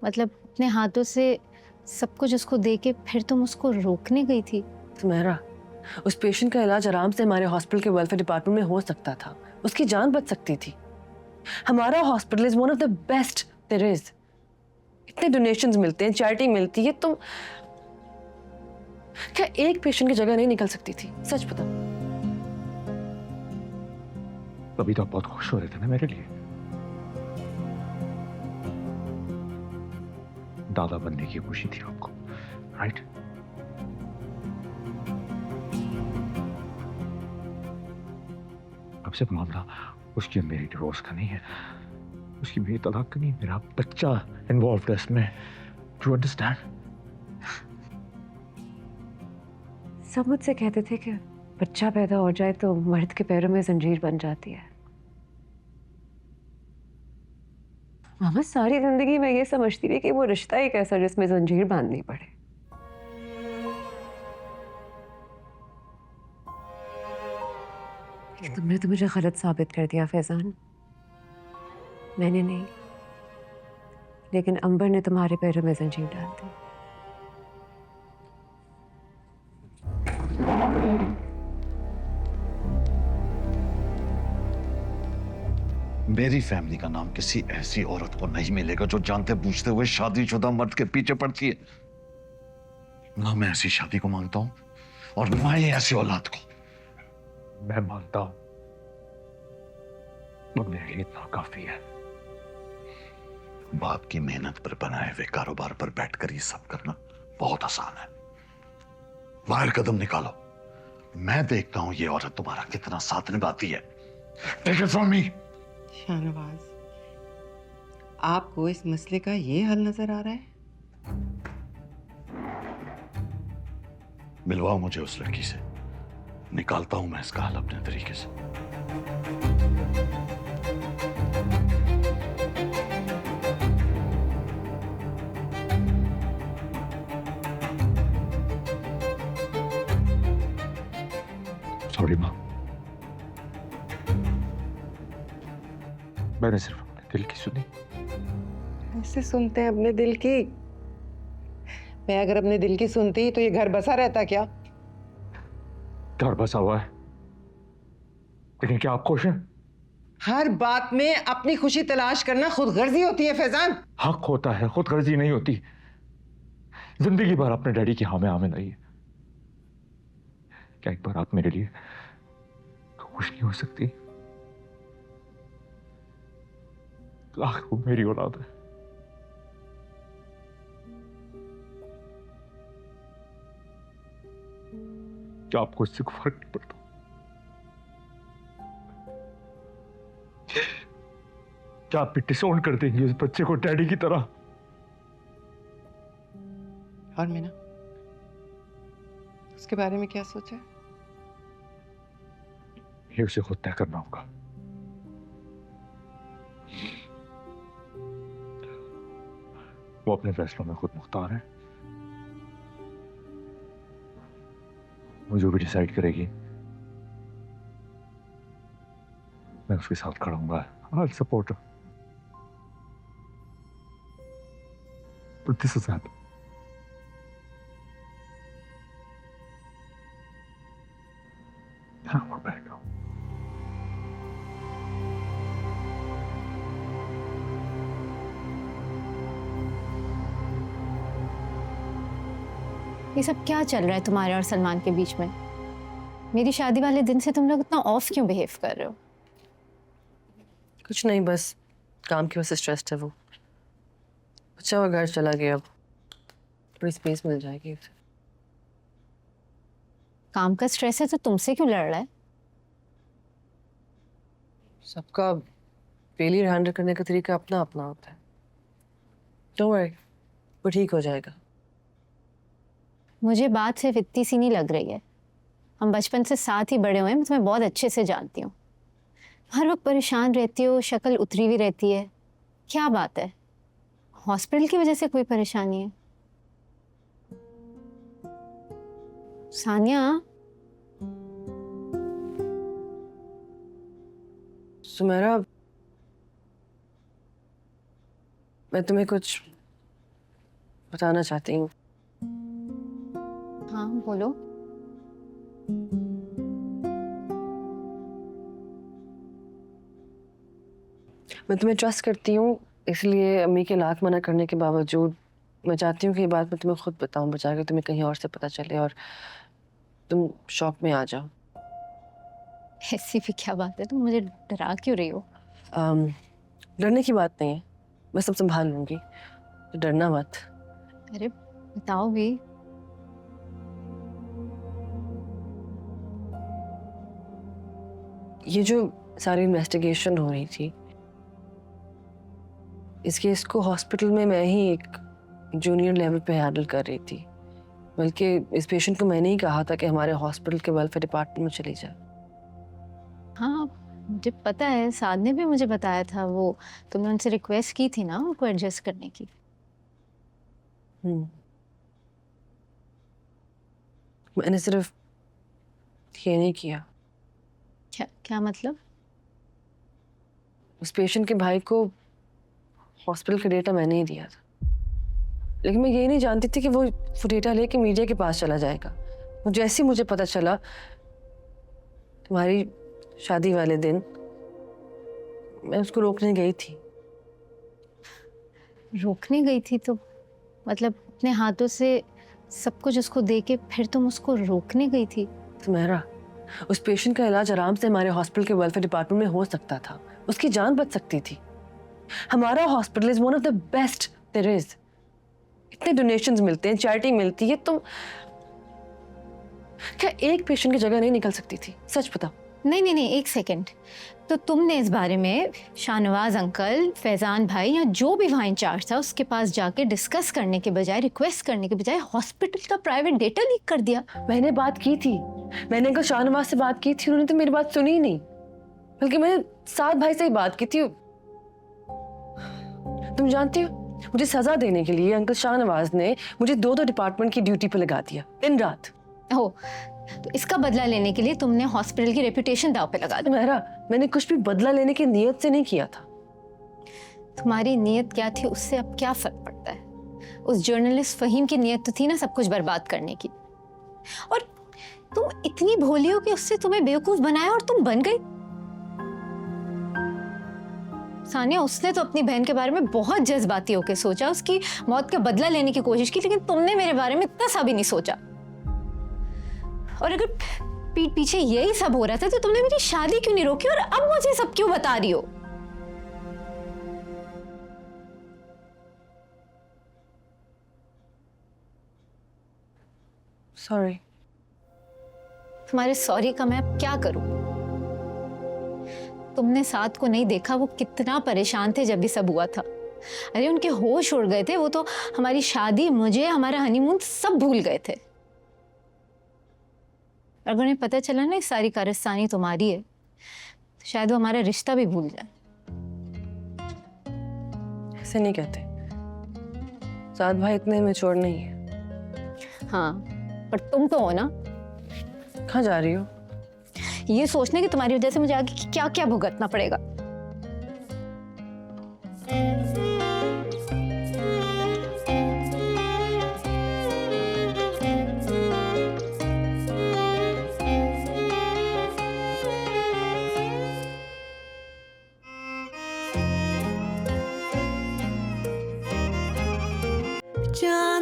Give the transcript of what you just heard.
मतलब अपने हाथों से सब कुछ उसको दे के फिर तुम उसको रोकने गई थी? सुमेरा, उस पेशेंट का इलाज आराम से हमारे हॉस्पिटल के वेलफेयर डिपार्टमेंट में हो सकता था। उसकी जान बच सकती थी। हमारा hospital is one of the best there is. इतने डोनेशंस मिलते हैं, चैरिटी मिलती है। तुम क्या एक पेशेंट की जगह नहीं निकल सकती थी? सच बता। तभी तो आप बहुत खुश हो रहे थे ना मेरे लिए। दादा बनने की खुशी थी आपको, राइट? अब सिर्फ मामला उसकी और मेरी डिवोर्स का नहीं है, उसकी मेरी तलाक का नहीं, मेरा बच्चा इन्वॉल्व है इसमें। Do understand? सब मुझसे कहते थे कि बच्चा पैदा हो जाए तो मर्द के पैरों में जंजीर बन जाती है। मामा, सारी जिंदगी मैं ये समझती रही कि वो रिश्ता एक ऐसा जिसमें जंजीर बांधनी पड़े। लेकिन तुमने तो मुझे गलत साबित कर दिया फैजान। मैंने नहीं, लेकिन अंबर ने तुम्हारे पैरों में जंजीर डाल दी। मेरी फैमिली का नाम किसी ऐसी औरत को नहीं मिलेगा जो जानते बूझते हुए शादीशुदा मर्द के पीछे पड़ती है। ना मैं ऐसी शादी को मानता हूं और ना ही ऐसी औलाद को। मैं मानता हूं, और मेरे लिए इतना काफी है। बाप की मेहनत पर बनाए हुए कारोबार पर बैठकर ये सब करना बहुत आसान है। बाहर कदम निकालो, मैं देखता हूं ये औरत तुम्हारा कितना साथ निभाती है। Take it from me. Shahnawaz, आपको इस मसले का ये हल नजर आ रहा है? मिलवाओ मुझे उस लड़की से, निकालता हूं मैं इसका हल अपने तरीके से। सॉरी माँ, मैंने सिर्फ अपने दिल की सुनी। ऐसे सुनते हैं अपने दिल की? मैं अगर अपने दिल की सुनती तो ये घर बसा रहता क्या? घर बसा हुआ है, लेकिन क्या आप खुश हैं? हर बात में अपनी खुशी तलाश करना खुदगर्जी होती है फैजान। हक होता है, खुदगर्जी नहीं होती। जिंदगी भर अपने डैडी की हाँ में आई है। क्या एक बार आप मेरे लिए खुश नहीं हो सकती? आखिर वो मेरी औलाद है। क्या आपको इससे कोई फर्क नहीं पड़ता? क्या आप भी डिसोन कर देंगे उस बच्चे को डैडी की तरह? और मीना, उसके बारे में क्या सोचा? ये उसे खुद तय करना होगा। वो अपने फैसलों में खुद मुख्तार है। वो जो भी डिसाइड करेगी मैं उसके साथ खड़ा हूंगा। I'll support her. But this is happening. I want back home. ये सब क्या चल रहा है तुम्हारे और सलमान के बीच में? मेरी शादी वाले दिन से तुम लोग इतना ऑफ क्यों बिहेव कर रहे हो? कुछ नहीं, बस काम की वजह से स्ट्रेस्ड है वो। बच्चा वो घर चला गया, अब थोड़ी स्पेस मिल जाएगी। काम का स्ट्रेस है तो तुमसे क्यों लड़ रहा है? सबका फेलियर हैंडल करने का तरीका अपना अपना होता है। डोंट वरी, वो ठीक हो जाएगा। मुझे बात सिर्फ इतनी सी नहीं लग रही है। हम बचपन से साथ ही बड़े हुए हैं, मैं तुम्हें बहुत अच्छे से जानती हूँ। हर वक्त परेशान रहती हो, शक्ल उतरी हुई रहती है। क्या बात है? हॉस्पिटल की वजह से कोई परेशानी है? सानिया, सुमेरा, मैं तुम्हें कुछ बताना चाहती हूँ। हाँ बोलो। मैं तुम्हें ट्रस्ट करती हूँ, इसलिए अम्मी के लाख मना करने के बावजूद मैं चाहती हूँ कि ये बात मैं तुम्हें खुद बताऊँ, बचा के तुम्हें कहीं और से पता चले और तुम शॉक में आ जाओ। ऐसी भी क्या बात है, तुम मुझे डरा क्यों रही हो? डरने की बात नहीं है, मैं सब संभाल लूंगी, तो डरना मत। अरे बताओ भी। ये जो सारी इन्वेस्टिगेशन हो रही थी, इस केस को हॉस्पिटल में मैं ही एक जूनियर लेवल पे हैंडल कर रही थी, बल्कि इस पेशेंट को मैंने ही कहा था कि हमारे हॉस्पिटल के वेलफेयर डिपार्टमेंट में चली जाए। हाँ मुझे पता है, साद ने भी मुझे बताया था, वो तुमने उनसे रिक्वेस्ट की थी ना उनको एडजस्ट करने की। मैंने सिर्फ ये नहीं किया। क्या क्या मतलब? उस पेशेंट के भाई को हॉस्पिटल का डेटा मैंने ही दिया था, लेकिन मैं ये नहीं जानती थी कि वो डेटा लेके मीडिया के पास चला जाएगा। वो जैसे ही मुझे पता चला तुम्हारी शादी वाले दिन, मैं उसको रोकने गई थी। रोकने गई थी तो मतलब अपने हाथों से सब कुछ उसको दे के फिर तुम उसको रोकने गई थी? सुमेरा, उस पेशेंट का इलाज आराम से हमारे हॉस्पिटल के वेलफेयर डिपार्टमेंट में हो सकता था, उसकी जान बच सकती थी। हमारा hospital is one of the best there is. इतने डोनेशंस मिलते हैं, चैरिटी मिलती है, तुम क्या एक पेशेंट की जगह नहीं निकल सकती थी? सच बताओ। नहीं नहीं नहीं, एक सेकंड। तो तुमने इस बारे में शाहनवाज अंकल, फैजान भाई या जो भी वहाँ इंचार्ज था उसके पास जाके डिस्कस करने के बजाय, रिक्वेस्ट करने के बजाय हॉस्पिटल का प्राइवेट डेटा लीक कर दिया? मैंने बात की थी, मैंने अंकल शाहनवाज से बात की थी, उन्होंने तो मेरी बात सुनी ही नहीं, बल्कि मैंने साद भाई से ही बात की थी। तुम जानती हो, मुझे सजा देने के लिए अंकल शाहनवाज ने मुझे दो डिपार्टमेंट की ड्यूटी पे लगा दिया, दिन रात। ओह, तो इसका बदला लेने के लिए तुमने हॉस्पिटल की रेपुटेशन दांव पे लगा दी? मेरा मैंने कुछ भी बदला लेने की नीयत से नहीं किया था। तुम्हारी नीयत क्या थी उससे अब क्या फर्क पड़ता है? उस जर्नलिस्ट फहीम की नीयत तो थी ना सब कुछ बर्बाद करने की, और तुम इतनी भोली हो कि उससे तुम्हें बेवकूफ बनाया और तुम बन गई। सानिया, उसने तो अपनी बहन के बारे में बहुत जज्बाती होकर सोचा, उसकी मौत का बदला लेने की कोशिश की, लेकिन तुमने मेरे बारे में इतना सा भी नहीं सोचा। और अगर पीठ पीछे यही सब हो रहा था तो तुमने मेरी शादी क्यों नहीं रोकी, और अब मुझे सब क्यों बता रही हो? सॉरी। तुम्हारे सॉरी का मैं अब क्या करूं? तुमने साथ को नहीं देखा, वो कितना परेशान थे जब भी सब हुआ था। अरे उनके होश उड़ गए थे, वो तो हमारी शादी, मुझे, हमारा हनीमून सब भूल गए थे। अगर उन्हें पता चला ना सारी कारस्तानी तुम्हारी है, तो शायद वो हमारा रिश्ता भी भूल जाए। ऐसे नहीं कहते, साद भाई इतने मैच्योर नहीं है। हाँ, पर तुम तो हो ना। कहाँ जा रही हो? ये सोचने की तुम्हारी वजह से मुझे आगे क्या क्या भुगतना पड़ेगा। जा